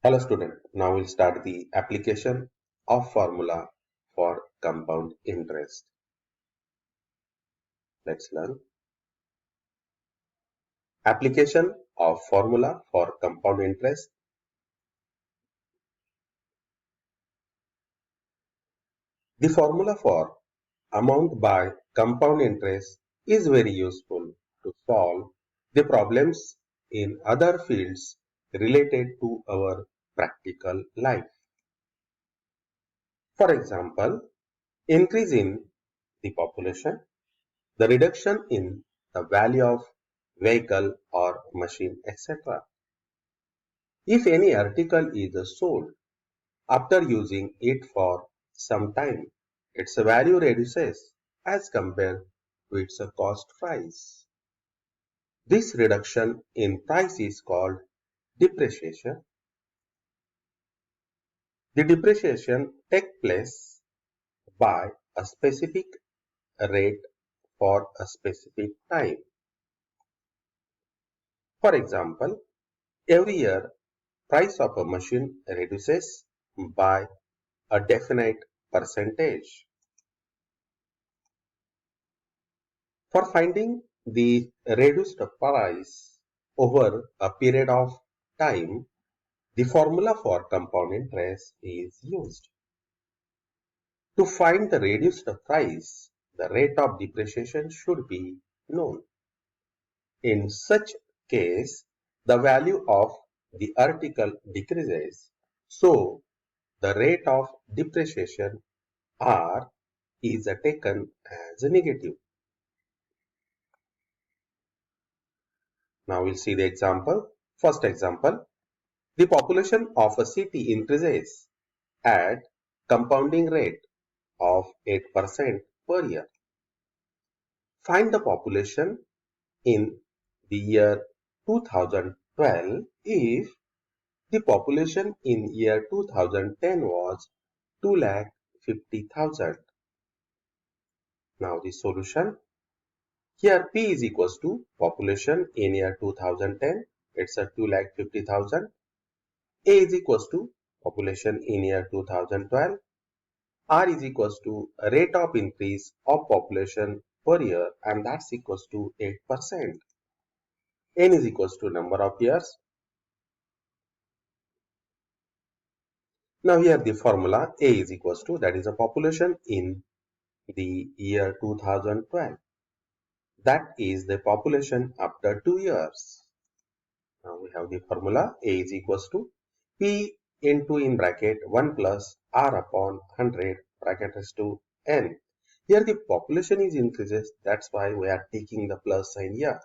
Hello student, now we'll start the application of formula for compound interest. Let's learn. Application of formula for compound interest. The formula for amount by compound interest is very useful to solve the problems in other fields related to our practical life. For example, increase in the population, the reduction in the value of vehicle or machine, etc. If any article is sold after using it for some time, its value reduces as compared to its cost price. This reduction in price is called depreciation. The depreciation takes place by a specific rate for a specific time. For example, every year price of a machine reduces by a definite percentage. For finding the reduced price over a period of time, the formula for compound interest is used. To find the reduced price, the rate of depreciation should be known. In such case, the value of the article decreases, so the rate of depreciation R is taken as a negative. Now we'll see the example. First example, the population of a city increases at compounding rate of 8% per year. Find the population in the year 2012 if the population in year 2010 was 2,50,000. Now the solution. Here P is equals to population in year 2010, it's a 2,50,000. A is equals to population in year 2012. R is equals to rate of increase of population per year, and that's equals to 8%. N is equals to number of years. Now here the formula A is equals to, that is a population in the year 2012. That is the population after 2 years. Now we have the formula A is equals to P into in bracket 1 plus R upon 100 bracket is to N. Here the population is increases, that's why we are taking the plus sign here.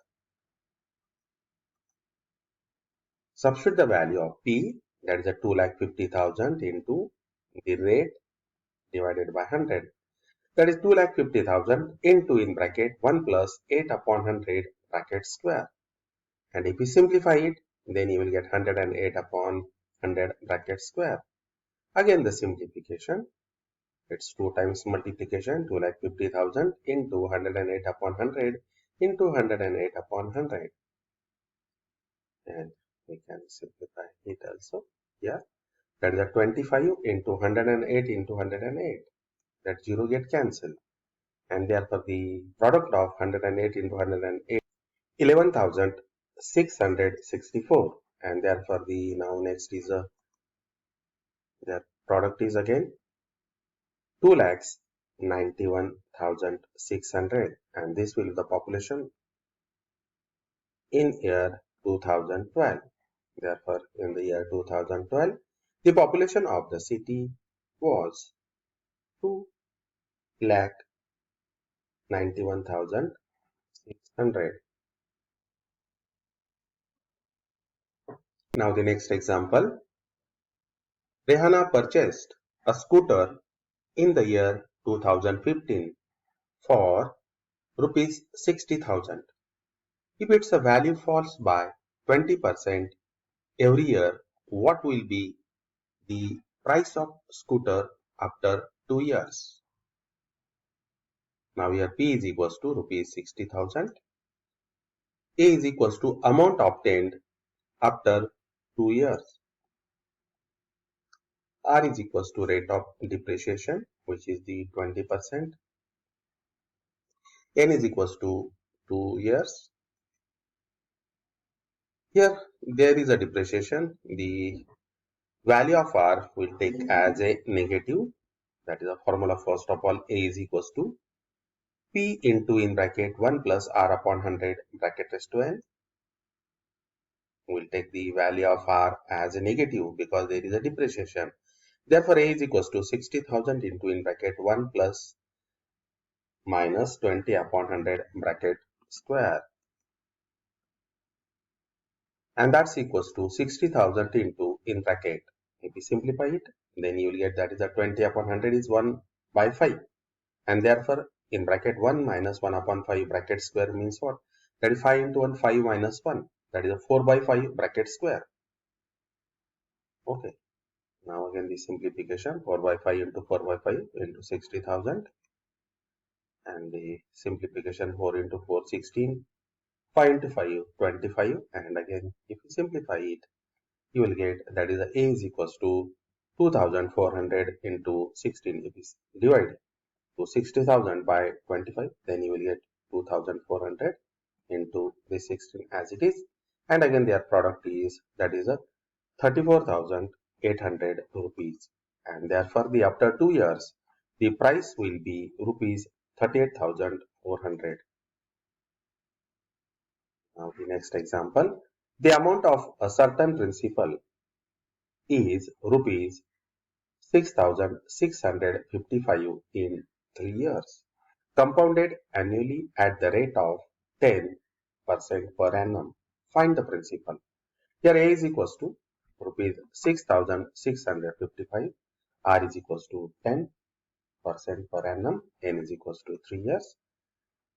Substitute the value of P, that is a 2,50,000 into the rate divided by 100. That is 2,50,000 into in bracket 1 plus 8 upon 100 bracket square. And if you simplify it, then you will get 108 upon 100 bracket square. Again the simplification, it's 2 times multiplication, 2,50,000 into 108 upon 100 into 108 upon 100. And we can simplify it also. Yeah, that is a 25 into 108 into 108. That 0 get cancelled. And therefore the product of 108 into 108, 11,664. And therefore the now next is the product is again 2,91,600, and this will be the population in year 2012. Therefore, in the year 2012, the population of the city was 2,91,600. Now the next example, Rehana purchased a scooter in the year 2015 for rupees 60,000. If its value falls by 20% every year, what will be the price of scooter after 2 years? Now here P is equals to rupees 60,000. A is equals to amount obtained after 2 years. R is equals to rate of depreciation, which is the 20%. N is equals to 2 years. Here there is a depreciation. The value of R will take as a negative. That is a formula. First of all, A is equals to P into in bracket 1 plus R upon 100 bracket raised to N. We'll take the value of R as a negative because there is a depreciation. Therefore, A is equals to 60,000 into in bracket 1 plus minus 20 upon 100 bracket square. And that's equals to 60,000 into in bracket. If we simplify it, then you will get that is a 20 upon 100 is 1 by 5. And therefore, in bracket 1 minus 1 upon 5 bracket square means what? That is 5 into 1, 5 minus 1. That is a 4 by 5 bracket square. Okay. Now again the simplification, 4 by 5 into 4 by 5 into 60,000. And the simplification 4 into 4, 16. 5 into 5, 25. And again, if you simplify it, you will get that is A is equals to 2400 into 16. If you divide to 60,000 by 25, then you will get 2400 into the 16 as it is. And again, their product is that is a 34,800 rupees. And therefore, the after 2 years, the price will be rupees 38,400. Now, the next example, the amount of a certain principal is rupees 6,655 in 3 years, compounded annually at the rate of 10% per annum. Find the principal. Here A is equals to rupees 6,655, R is equals to 10% per annum, N is equals to 3 years.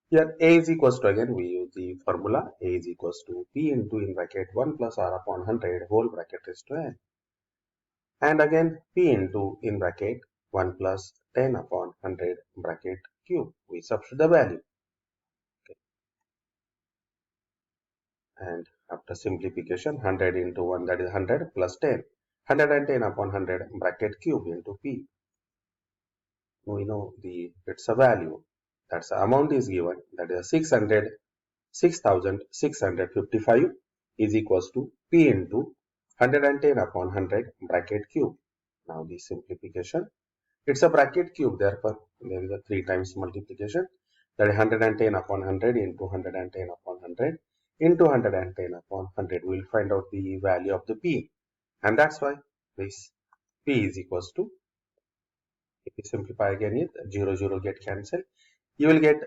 Here A is equals to, again we use the formula, A is equals to P into in bracket 1 plus R upon 100 whole bracket raised to N. And again P into in bracket 1 plus 10 upon 100 bracket cube. We substitute the value. Okay. And after simplification, 100 into 1, that is 100 plus 10. 110 upon 100 bracket cube into P. We know it's a value. That's the amount is given. That is 6,655 is equals to P into 110 upon 100 bracket cube. Now the simplification. It's a bracket cube, therefore there is a 3 times multiplication. That is 110 upon 100 into 110 upon 100 into 110 upon 100. We will find out the value of the P. And that's why this P is equals to, if you simplify again it, 0, 0 get cancelled. You will get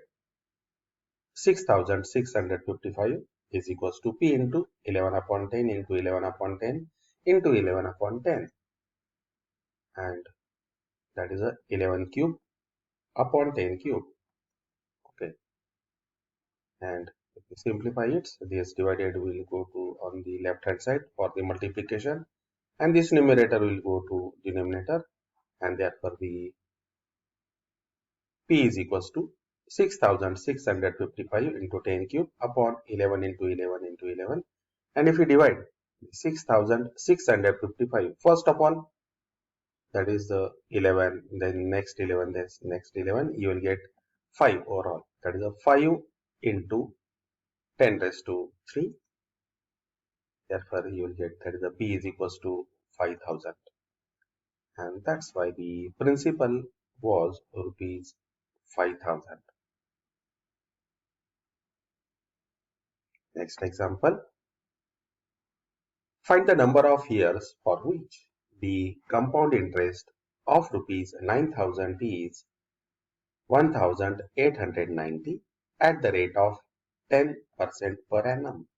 6,655 is equals to P into 11 upon 10 into 11 upon 10 into 11 upon 10. And that is a 11 cube upon 10 cube. Okay. And if you simplify it, this divided will go to on the left hand side for the multiplication. And this numerator will go to denominator. And therefore the P is equals to 6,655 into 10 cube upon 11 into 11 into 11. And if you divide 6,655 first upon, that is the 11, then next 11, then next 11, you will get 5 overall. That is a 5 into 10 raised to 3. Therefore, you will get that is the P is equals to 5,000. And that's why the principal was rupees 5,000. Next example. Find the number of years for which the compound interest of rupees 9,000 is 1,890 at the rate of 10% per annum.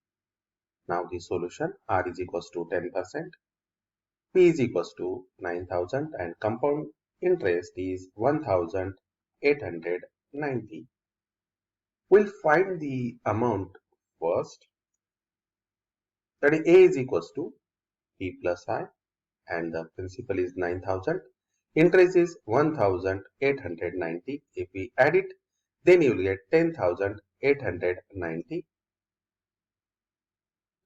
Now the solution, R is equals to 10%, P is equals to 9,000 and compound interest is 1,890. We'll find the amount first. That is A is equals to P plus I and the principal is 9,000. Interest is 1,890. If we add it, then you will get 10,890.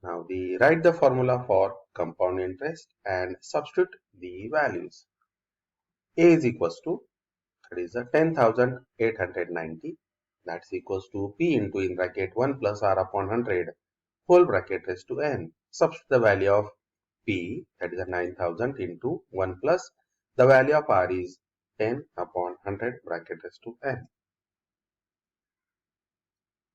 Now write the formula for compound interest and substitute the values. A is equals to, that is 10,890, that's equals to P into in bracket 1 plus R upon 100 whole bracket raised to n. Substitute the value of P, that is 9,000 into 1 plus the value of R is 10 upon 100 bracket raised to n.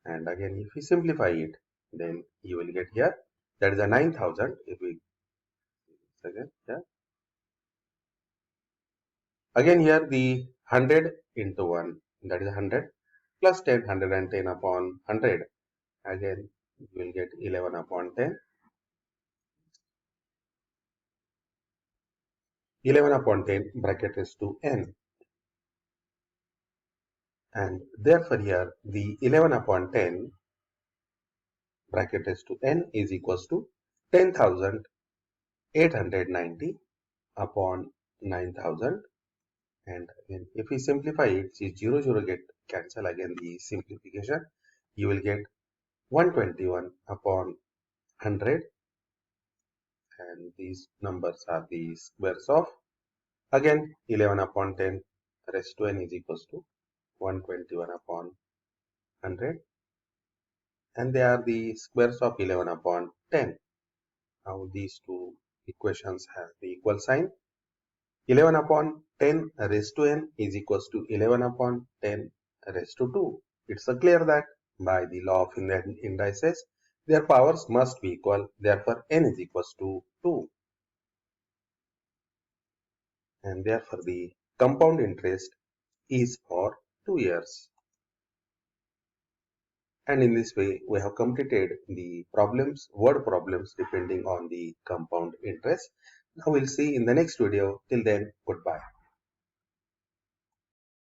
And again, if we simplify it, then you will get here, that is 9,000. If we again, yeah. Again here the 100 into 1, that is 100 plus 10, 110 upon 100. Again, you will get 11 upon 10. 11 upon 10 bracket is to n. And therefore here the 11 upon 10 bracket is to n is equals to 10,890 upon 9,000. And again, if we simplify it, see 0, 0 get cancel. Again the simplification, you will get 121 upon 100, and these numbers are the squares of, again 11 upon 10 raised to n is equals to 121 upon 100, and they are the squares of 11 upon 10. Now these two equations have the equal sign. 11 upon 10 raised to n is equals to 11 upon 10 raised to 2. It's clear that by the law of indices, their powers must be equal. Therefore, n is equals to 2. And therefore, the compound interest is for 2 years. And in this way, we have completed the problems, word problems depending on the compound interest. Now we'll see in the next video. Till then, goodbye.